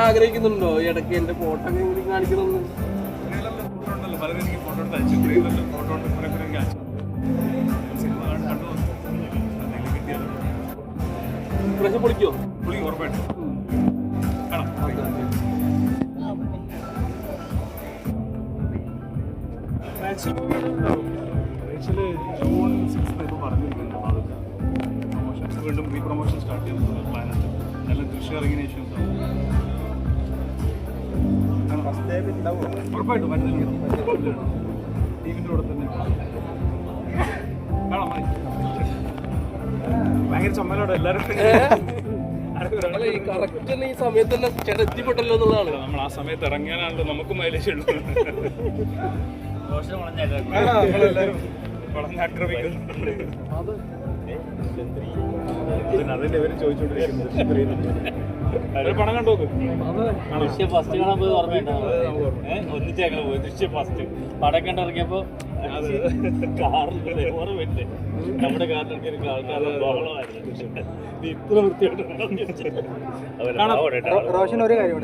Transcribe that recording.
ആഗ്രഹിക്കുന്നുണ്ടോ ഇടയ്ക്ക് എന്റെ ഫോട്ടോ എങ്കിലും കാണിക്കണമെന്ന്? ഇപ്രാവശ്യം പൊളിക്കോ? ഉറപ്പായിട്ടും ജൂൺ 6 ഇപ്പോൾ പറഞ്ഞിരിക്കുന്നുണ്ട് ഭാഗത്ത് പ്രൊമോഷൻസ് വീണ്ടും റീ പ്രൊമോഷൻ സ്റ്റാർട്ട് ചെയ്യുന്നത് പ്ലാനുണ്ട്. നല്ല ദൃശ്യം ഇറങ്ങിയതിനു ശേഷം ഉറപ്പായിട്ടും ടീമിൻ്റെ കൂടെ തന്നെ കാണാം. ഭയങ്കര ചമ്മലോടെ എല്ലാവരും ഈ കറക്റ്റ് ഈ സമയത്ത് തന്നെ ചേട്ടൻ എത്തിപ്പെട്ടല്ലോ എന്നുള്ളതാണ്. നമ്മൾ ആ സമയത്ത് ഇറങ്ങിയാലാണല്ലോ നമുക്ക് മൈലേജ് ഉള്ളത്. അതിന്റെ പേര് ചോദിച്ചോണ്ടിരിക്കുന്നത് പണം കണ്ടോക്ക്. ദൃശ്യം ഫസ്റ്റ് കാണാൻ പോയി ഓർമ്മയുണ്ടാവും. ഒന്നിച്ചേക്കണം പോയി ദൃശ്യം ഫസ്റ്റ് പടം കണ്ടിറങ്ങിയപ്പോ കാറിൽ ഓർമ്മയില്ലേ, നമ്മുടെ കാറിലിറങ്ങിയ ഒരു ആൾക്കാരുടെ ബഹളമായിരുന്നു. ഇത്ര വൃത്തിയായിട്ട് റോഷൻ ഒരു കാര്യം